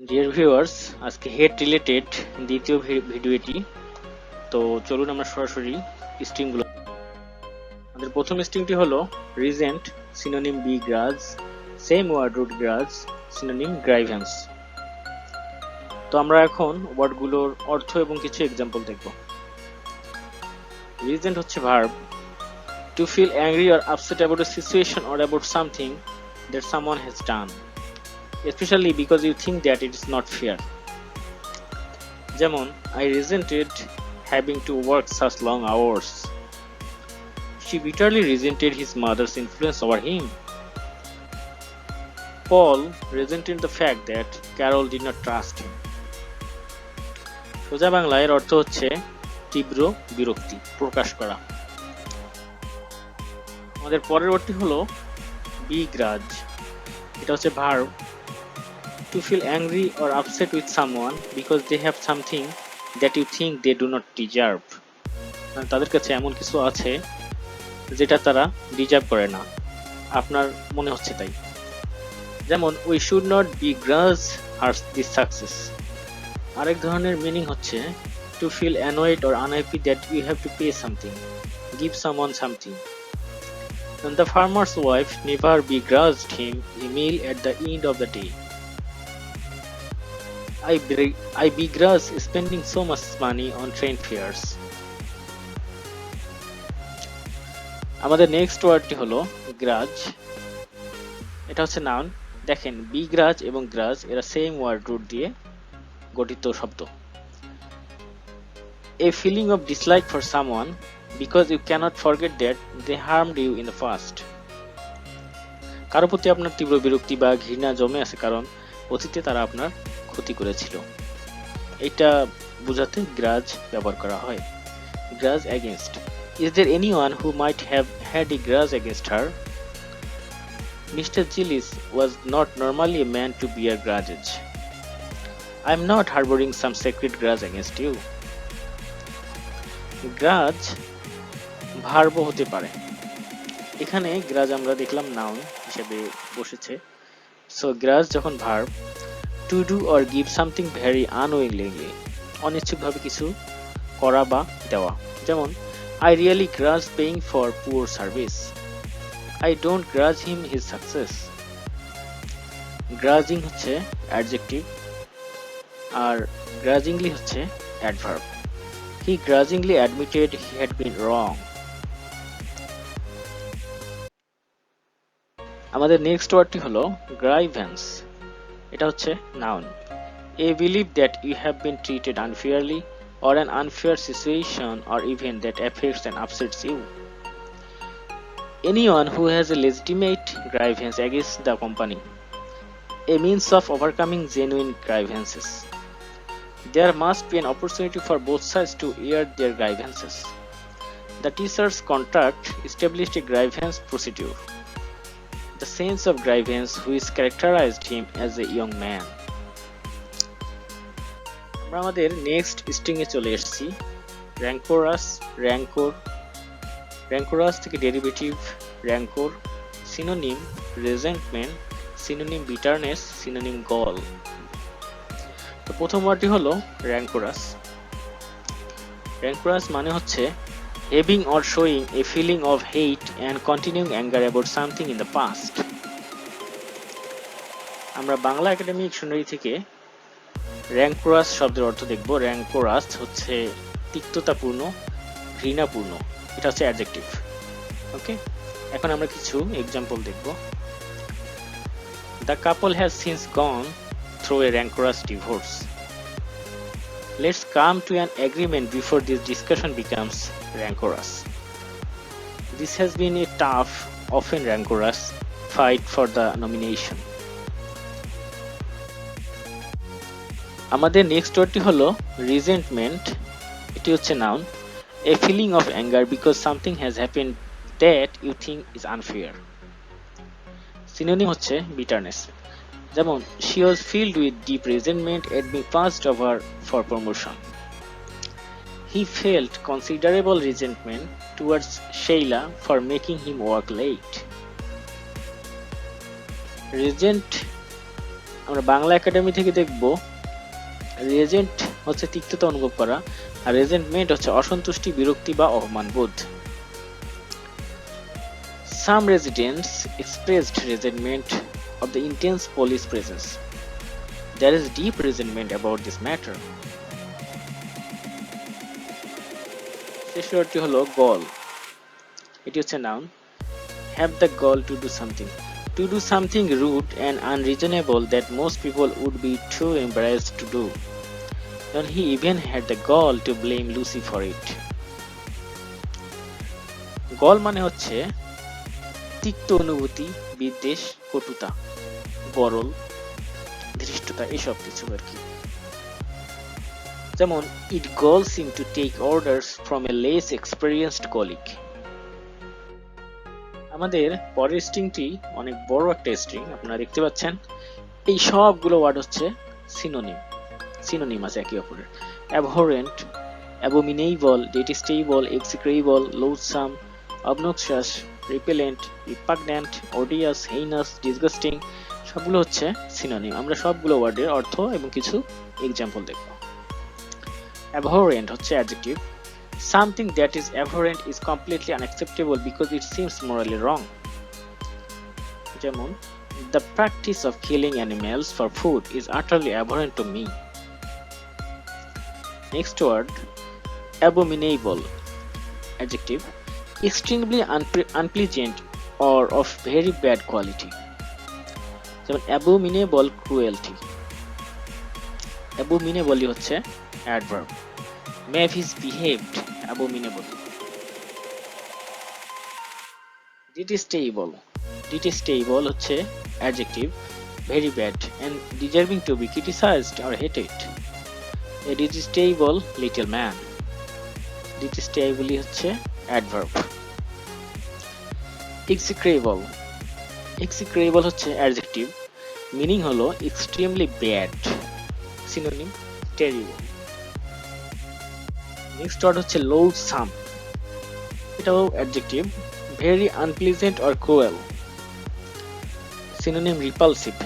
Dear viewers, আজকে head related দ্বিতীয় ভিডিওটি। তো চলুন আমরা সরাসরি স্ট্রিংগুলো। আমাদের প্রথম স্ট্রিংটি হলো resent synonym begrudge, same word root grudge synonym grievance. তো আমরা এখন ওয়ার্ডগুলোর অর্থ এবং কিছু এক্সাম্পল দেখব। রিজেন্ট হচ্ছে verb to feel angry or upset about a situation or about something that someone has done, especially because you think that it is not fair. যেমন I resented having to work such long hours. She bitterly resented his mother's influence over him. Paul resented the fact that Carol did not trust him. সোজা বাংলায় এর অর্থ হচ্ছে তীব্র বিরক্তি প্রকাশ করা। আমাদের পরবর্তী হলো বি গ্রাজ। এটা হচ্ছে verb to feel angry or upset with someone because they have something that you think they do not deserve. তাদের কাছে এমন কিছু আছে যেটা তারা ডিজার্ভ করে না, আপনার মনে হচ্ছে তাই। যেমন we should not begrudge her this success. আরেক ধরনের মিনিং হচ্ছে to feel annoyed or unhappy that you have to pay something, give someone something. And the farmer's wife never begrudged him a meal at the end of the day. I begrudge spending so much money on train fares. আমাদের next ওয়ার্ডটি হলো grudge. এটা হচ্ছে noun. দেখেন বিগ্রাজ এবং grudge এরা same word root দিয়ে গঠিত শব্দ। A feeling of dislike for someone because you cannot forget that they harmed you in the past. কারো প্রতি আপনার তীব্র বিরক্তি বা ঘৃণা জমে আছে কারণ অতীতে তারা আপনার ক্ষতি করেছিল। এটা বোঝাতে গ্রাজ ব্যবহার করা হয়। Grudge against. Is there anyone who might have had a grudge against her? Mr. Gillis was not normally a man to bear grudges. I am not harboring some sacred grudge against you. Grudge verb হতে পারে। এখানে grudge আমরা দেখলাম noun হিসেবে বসেছে। So grudge যখন verb to do or give something very unknowingly, অনিচ্ছুকভাবে কিছু করা বা দেওয়া। যেমন I really grudge paying for poor service. I don't grudge him his success. Grudging হচ্ছে adjective আর grudgingly হচ্ছে adverb. He grudgingly admitted he had been wrong. আমাদের next ওয়ার্ডটি হলো grievance. এটা হচ্ছে noun. A belief that you have been treated unfairly or an unfair situation or event that affects and upsets you. Anyone who has a legitimate grievance against the company, a means of overcoming genuine grievances. There must be an opportunity for both sides to air their grievances. The teacher's contract established a grievance procedure, the sense of grievance which characterized him as a young man. আমরা আমাদের next string এ চলে এসেছি। র্যাঙ্কোরাস, rancour, rancorous থেকে derivative rancour, synonym resentment, synonym bitterness, synonym gall. তো প্রথম ওয়ার্ডটি হলো র্যাঙ্কোরাস। র্যাঙ্কোরাস মানে হচ্ছে having or showing a feeling of hate and continuing anger about something in the past. আমরা বাংলা একাডেমি ডিকশনারি থেকে র্যাঙ্কোরাস শব্দের অর্থ দেখব। র্যাঙ্কোরাস হচ্ছে তিক্ততাপূর্ণ, ঘৃণাপূর্ণ। এটা হচ্ছে অ্যাডজেক্টিভ। ওকে, এখন আমরা কিছু এক্সাম্পল দেখব। The couple has since gone through a rancorous divorce. Let's come to an agreement before this discussion becomes rancorous. This has been a tough, often rancorous fight for the nomination. আমাদের next ওয়ার্ডটি হলো resentment. এটি হচ্ছে noun. A feeling of anger because something has happened that you think is unfair. Synonym হচ্ছে bitterness. যেমন she was filled with deep resentment at being passed over for promotion. He felt considerable resentment towards Sheila for making him work late. Resent আমরা Bangla academy থেকে দেখব রেজেন্ট হচ্ছে তিক্ততা অনুভব করা, আর রেজেন্টমেন্ট হচ্ছে অসন্তুষ্টি, বিরক্তি বা অপমান বোধ। Some residents expressed resentment of the intense police presence. There is deep resentment about this matter. শেষ ওয়ার্ডটি হলো গল। এটি হচ্ছে noun. Have the gall to do something. To do something rude and unreasonable that most people would be too embarrassed to do. Then he even had the gall to blame Lucy for it. গল মানে হচ্ছে তিক্ত অনুভূতি, বিদ্বেষ, কটুতা, গরল, ধৃষ্টতা, এসব কিছু আর কি। যেমন it galls him to take orders from a less experienced colleague. আমাদের পরের স্ট্রিংটি অনেক বড় একটা স্ট্রিং, আপনারা দেখতে পাচ্ছেন। এই সবগুলো ওয়ার্ড হচ্ছে সিনোনিম, সিনোনিম আছে একে অপরের। abhorrent, abominable, detestable, execrable, loathsome, obnoxious, repellent, repugnant, odious, heinous, disgusting, সবগুলো হচ্ছে সিনোনিম। আমরা সবগুলো ওয়ার্ডের অর্থ এবং কিছু এক্সাম্পল দেখব। abhorrent হচ্ছে adjective. Something that is abhorrent is completely unacceptable because it seems morally wrong. যেমন the practice of killing animals for food is utterly abhorrent to me. Next word, abominable, adjective, extremely unpleasant or of very bad quality. যেমন abominable cruelty. abominable হচ্ছে adverb. Mavis behaved abominably. Detestable, detestable হচ্ছে adjective, very bad and deserving to be criticized or hated. A detestable little man. detestable হচ্ছে adverb. execrable, execrable হচ্ছে adjective, meaning হলো extremely bad, synonym terrible. Next word হচ্ছে loathsome, এটাও adjective, very unpleasant or cruel, synonym repulsive.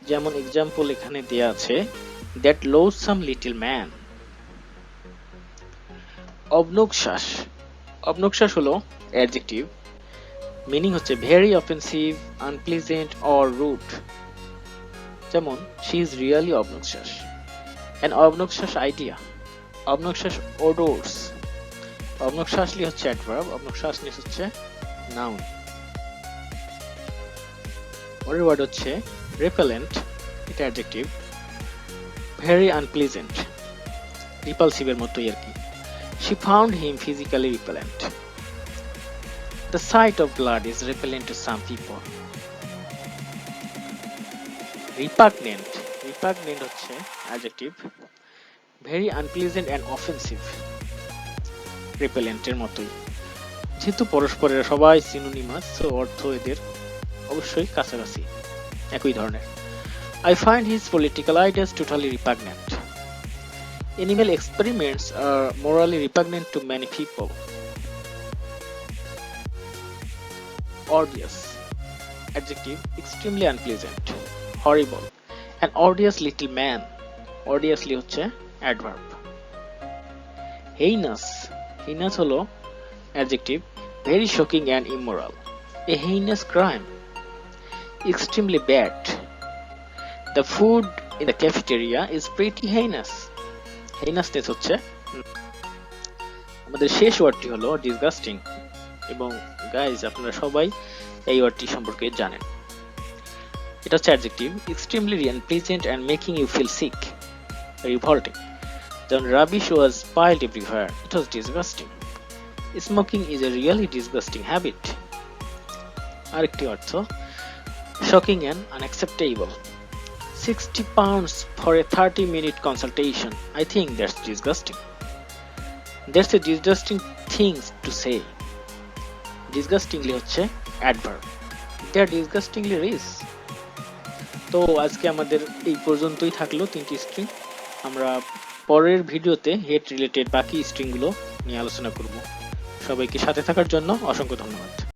যেমন example এখানে দেয়া আছে, that loathsome little man. obnoxious, obnoxious হলো অ্যাডজেক্টিভ, মিনিং হচ্ছে very offensive, unpleasant or rude. যেমন she is really obnoxious. an obnoxious idea, obnoxious odors. obnoxiously হচ্ছে adverb, obnoxiousness হচ্ছে noun. পরের ওয়ার্ড হচ্ছে repellent, এটা অ্যাডজেক্টিভ, very unpleasant, repulsive এর মতোই আর কি। she found him physically repellent. the sight of blood is repellent to some people. repugnant, repugnant হচ্ছে adjective, very unpleasant and offensive, repellent এর মতোই। যেহেতু পরস্পরের সবাই সিনোনিমাস, সো অর্থ এদের অবশ্যই কাছাকাছি, একই ধরনের। I find his political ideas totally repugnant. Animal experiments are morally repugnant to many people. Odious, adjective, extremely unpleasant, horrible. An odious little man, odiously হচ্ছে adverb. heinous, heinous হলো adjective, very shocking and immoral, a heinous crime. extremely bad, the food in the cafeteria is pretty heinous. heinousness হচ্ছে। আমাদের শেষ ওয়ার্ডটি হলো disgusting, এবং guys আপনারা সবাই এই ওয়ার্ডটি সম্পর্কে জানেন। এটা হচ্ছে adjective, extremely unpleasant and making you feel sick, revolting. Then rubbish was piled everywhere, it was disgusting. smoking is a really disgusting habit. আরেকটি অর্থ, shocking and unacceptable. 60 pounds for a 30-minute consultation, I think that's disgusting. That's a disgusting things to say. disgustingly হচ্ছে adverb, they are disgustingly rich. তো আজকে আমাদের এই পর্যন্তই থাকলো তিনটি স্ট্রিং। আমরা পরের ভিডিওতে হেড রিলেটেড বাকি স্ট্রিংগুলো নিয়ে আলোচনা করব। সবাইকে সাথে থাকার জন্য অসংখ্য ধন্যবাদ।